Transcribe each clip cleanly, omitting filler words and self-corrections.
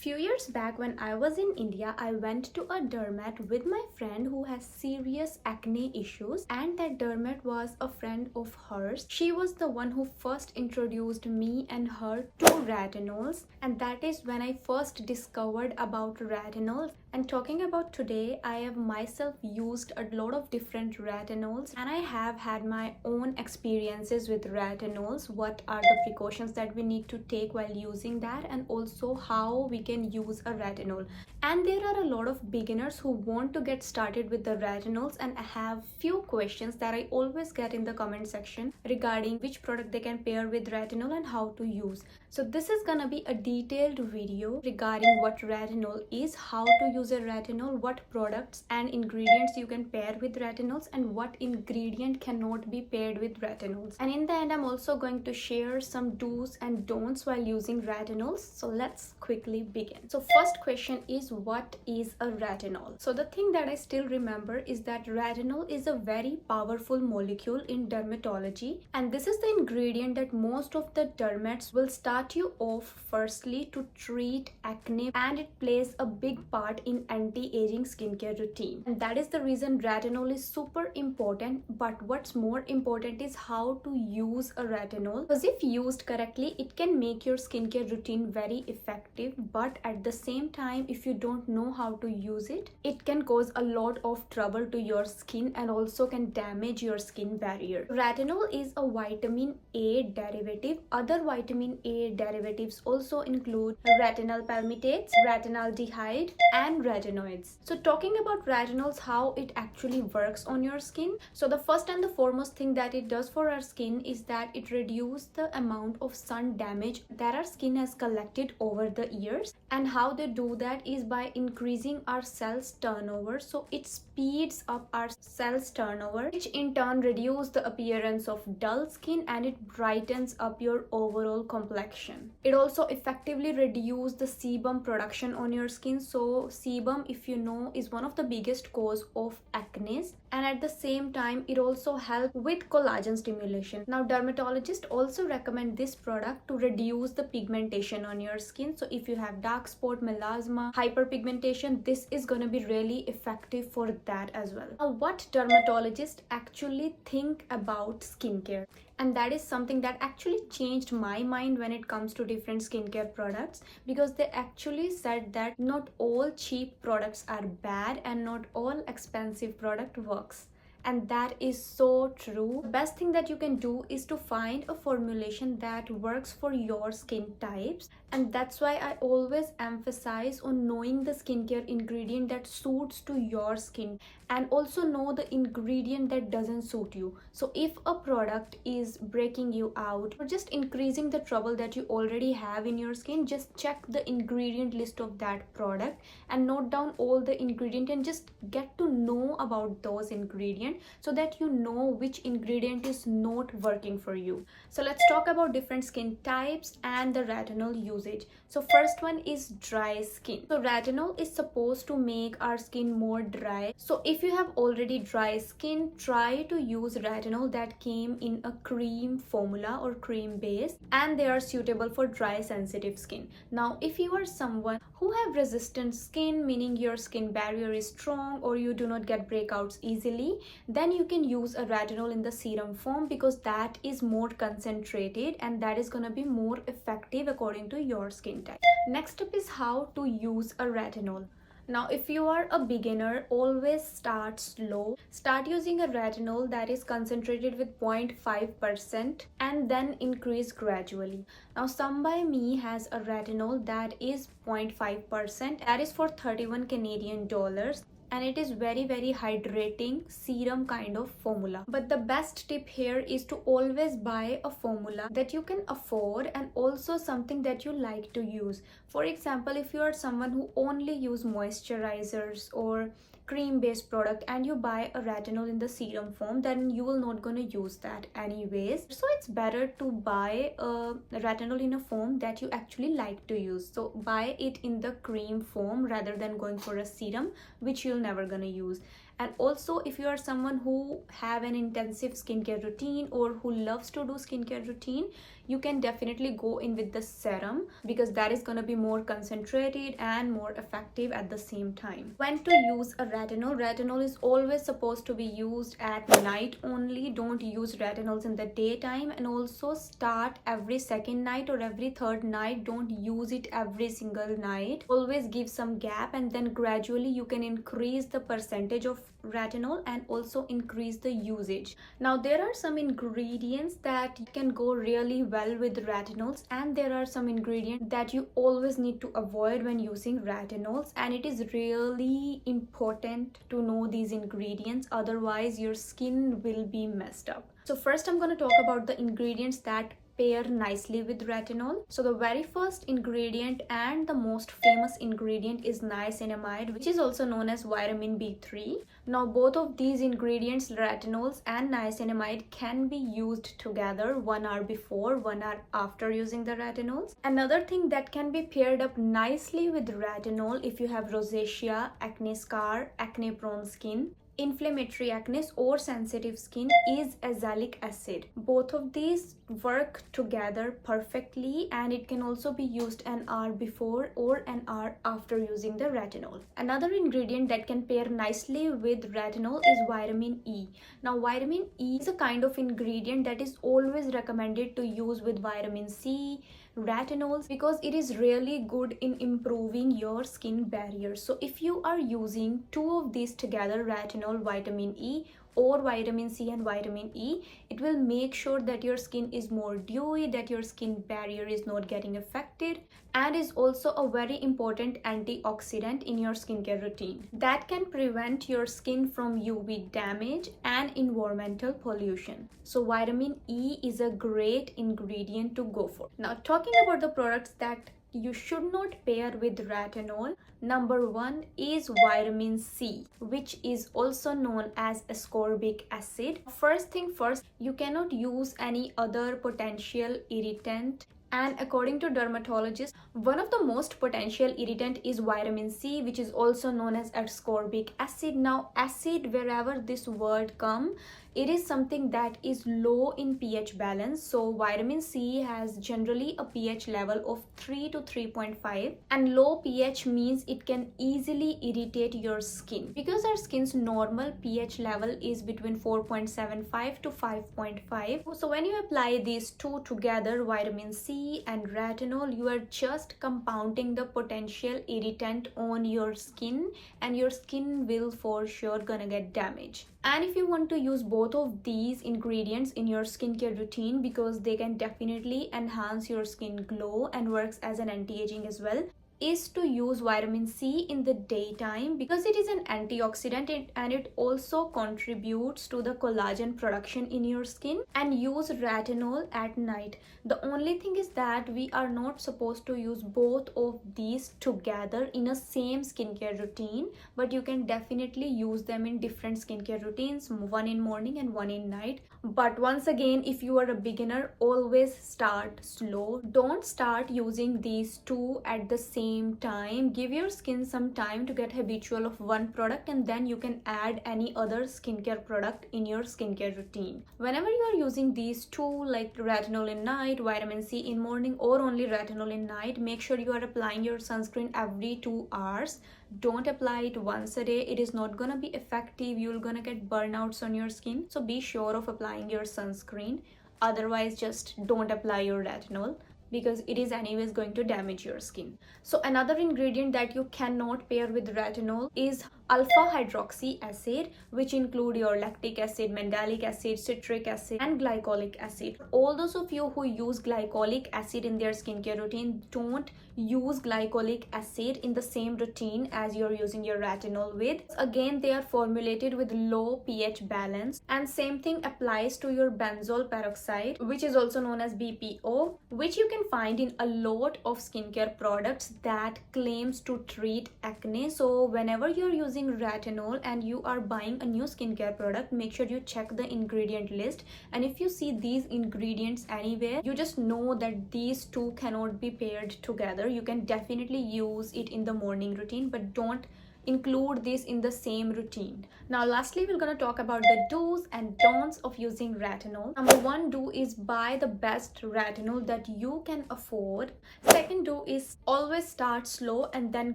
Few years back when I was in India, I went to a dermat with my friend who has serious acne issues, and that dermat was a friend of hers. She was the one who first introduced me and her to retinols, and that is when I first discovered about retinols. And talking about today, I have myself used a lot of different retinols and I have had my own experiences with retinols. What are the precautions that we need to take while using that, and also how we can use a retinol. And there are a lot of beginners who want to get started with the retinols, and I have few questions that I always get in the comment section regarding which product they can pair with retinol and how to use. So this is gonna be a detailed video regarding what retinol is, how to use a retinol, what products and ingredients you can pair with retinols, and what ingredient cannot be paired with retinols. And in the end, I'm also going to share some do's and don'ts while using retinols. So let's quickly begin. So first question is, what is a retinol? So the thing that I still remember is that retinol is a very powerful molecule in dermatology, and this is the ingredient that most of the dermats will start you off firstly to treat acne, and it plays a big part in anti-aging skincare routine. And that is the reason retinol is super important. But what's more important is how to use a retinol, because if used correctly, it can make your skincare routine very effective. But at the same time, if you don't know how to use it, it can cause a lot of trouble to your skin and also can damage your skin barrier. Retinol is a vitamin A derivative. Other vitamin A derivatives also include retinol palmitates, retinaldehyde, and retinoids. So talking about retinols, how it actually works on your skin. So the first and the foremost thing that it does for our skin is that it reduces the amount of sun damage that our skin has collected over the years. And how they do that is by increasing our cells turnover. So it speeds up our cells turnover, which in turn reduces the appearance of dull skin, and it brightens up your overall complexion. It also effectively reduces the sebum production on your skin. So sebum, if you know, is one of the biggest cause of acne, and at the same time it also helps with collagen stimulation. Now dermatologists also recommend this product to reduce the pigmentation on your skin. So if you have dark spot, melasma, hyperpigmentation, this is going to be really effective for that as well. Now what dermatologists actually think about skincare, and that is something that actually changed my mind when it comes to different skincare products, because they actually said that not all cheap products are bad and not all expensive product works. And that is so true. The best thing that you can do is to find a formulation that works for your skin types, and that's why I always emphasize on knowing the skincare ingredient that suits to your skin, and also know the ingredient that doesn't suit you. So if a product is breaking you out or just increasing the trouble that you already have in your skin, just check the ingredient list of that product and note down all the ingredient and just get to know about those ingredients, so that you know which ingredient is not working for you. So let's talk about different skin types and the retinol usage. So first one is dry skin. So retinol is supposed to make our skin more dry. So if you have already dry skin, try to use retinol that came in a cream formula or cream base, and they are suitable for dry sensitive skin. Now if you are someone who have resistant skin, meaning your skin barrier is strong or you do not get breakouts easily, then you can use a retinol in the serum form, because that is more concentrated and that is going to be more effective according to your skin type. Next up is how to use a retinol. Now if you are a beginner, always start slow. Start using a retinol that is concentrated with 0.5% and then increase gradually. Now Some by Me has a retinol that is 0.5%, that is for 31 Canadian dollars, and it is very hydrating serum kind of formula. But the best tip here is to always buy a formula that you can afford and also something that you like to use. For example, if you are someone who only use moisturizers or cream based product and you buy a retinol in the serum form, then you will not gonna use that anyways. So it's better to buy a retinol in a form that you actually like to use. So buy it in the cream form rather than going for a serum which you'll never gonna use. And also, if you are someone who have an intensive skincare routine or who loves to do skincare routine, you can definitely go in with the serum, because that is going to be more concentrated and more effective at the same time. When to use a retinol? Retinol is always supposed to be used at night only. Don't use retinols in the daytime. And also start every second night or every third night. Don't use it every single night. Always give some gap, and then gradually you can increase the percentage of retinol and also increase the usage. Now there are some ingredients that can go really well with retinols, and there are some ingredients that you always need to avoid when using retinols, and it is really important to know these ingredients, otherwise your skin will be messed up. So first I'm going to talk about the ingredients that pair nicely with retinol. So the very first ingredient and the most famous ingredient is niacinamide, which is also known as vitamin B3. Now both of these ingredients, retinols and niacinamide, can be used together 1 hour before, 1 hour after using the retinols. Another thing that can be paired up nicely with retinol if you have rosacea, acne scar, acne prone skin, inflammatory acne or sensitive skin, is azelaic acid. Both of these work together perfectly, and it can also be used an hour before or an hour after using the retinol. Another ingredient that can pair nicely with retinol is vitamin E. Now vitamin E is a kind of ingredient that is always recommended to use with vitamin C, retinols, because it is really good in improving your skin barrier. So if you are using two of these together, retinol, vitamin E, or vitamin C and vitamin E, it will make sure that your skin is more dewy, that your skin barrier is not getting affected, and is also a very important antioxidant in your skincare routine that can prevent your skin from UV damage and environmental pollution. So vitamin E is a great ingredient to go for. Now talking about the products that you should not pair with retinol, number 1 is vitamin C, which is also known as ascorbic acid. First thing first, you cannot use any other potential irritant, and according to dermatologists, one of the most potential irritant is vitamin C, which is also known as ascorbic acid. Now acid, wherever this word come, it is something that is low in pH balance. So vitamin C has generally a pH level of 3 to 3.5, and low pH means it can easily irritate your skin, because our skin's normal pH level is between 4.75 to 5.5. So when you apply these two together, vitamin C and retinol, you are just compounding the potential irritant on your skin, and your skin will for sure gonna get damaged. And if you want to use both of these ingredients in your skincare routine, because they can definitely enhance your skin glow and works as an anti-aging as well, is to use vitamin C in the daytime, because it is an antioxidant and it also contributes to the collagen production in your skin, and use retinol at night. The only thing is that we are not supposed to use both of these together in a same skincare routine, but you can definitely use them in different skincare routines, one in morning and one in night. But once again, if you are a beginner, always start slow. Don't start using these two at the same time. Give your skin some time to get habitual of one product, and then you can add any other skincare product in your skincare routine. Whenever you are using these two, like retinol in night, vitamin C in morning, or only retinol in night, make sure you are applying your sunscreen every 2 hours. Don't apply it once a day. It is not gonna be effective. You're gonna get burnouts on your skin. So be sure of applying your sunscreen. Otherwise, just don't apply your retinol, because it is anyways going to damage your skin. So another ingredient that you cannot pair with retinol is alpha hydroxy acid, which include your lactic acid, mandelic acid, citric acid, and glycolic acid. All those of you who use glycolic acid in their skincare routine, don't use glycolic acid in the same routine as you're using your retinol with. Again, they are formulated with low pH balance, and same thing applies to your benzoyl peroxide, which is also known as BPO, which you can find in a lot of skincare products that claims to treat acne. So whenever you're using retinol and you are buying a new skincare product, make sure you check the ingredient list, and if you see these ingredients anywhere, you just know that these two cannot be paired together. You can definitely use it in the morning routine, but don't include this in the same routine. Now lastly, we're going to talk about the do's and don'ts of using retinol. Number one do is buy the best retinol that you can afford. Second do is always start slow and then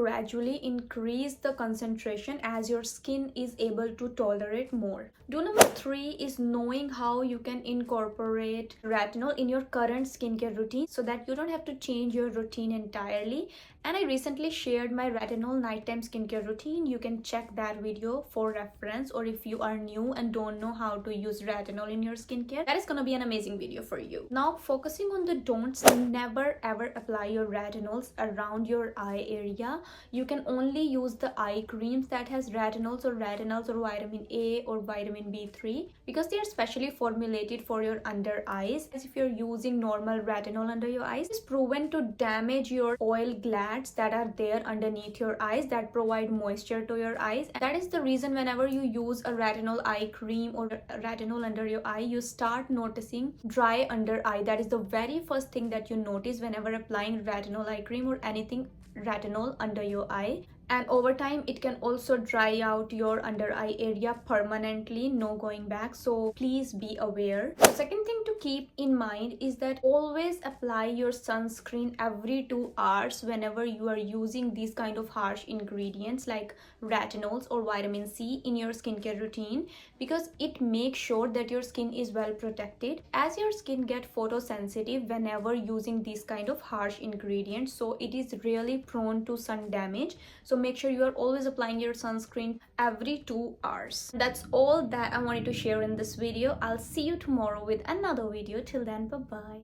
gradually increase the concentration as your skin is able to tolerate more. Do number three is knowing how you can incorporate retinol in your current skincare routine so that you don't have to change your routine entirely. And I recently shared my retinol nighttime skincare routine. You can check that video for reference, or if you are new and don't know how to use retinol in your skincare, that is gonna be an amazing video for you. Now focusing on the don'ts, never ever apply your retinols around your eye area. You can only use the eye creams that has retinols or vitamin A or vitamin B3 because they are specially formulated for your under eyes. As if you're using normal retinol under your eyes, it's proven to damage your oil glands that are there underneath your eyes that provide moisture to your eyes. And that is the reason whenever you use a retinol eye cream or retinol under your eye, you start noticing dry under eye. That is the very first thing that you notice whenever applying retinol eye cream or anything retinol under your eye. And over time it can also dry out your under eye area permanently, no going back, so please be aware. The second thing to keep in mind is that always apply your sunscreen every 2 hours whenever you are using these kind of harsh ingredients like retinols or vitamin C in your skincare routine, because it makes sure that your skin is well protected, as your skin get photosensitive whenever using these kind of harsh ingredients, so it is really prone to sun damage. So make sure you are always applying your sunscreen every 2 hours. That's all that I wanted to share in this video. I'll see you tomorrow with another video. Till then, bye bye.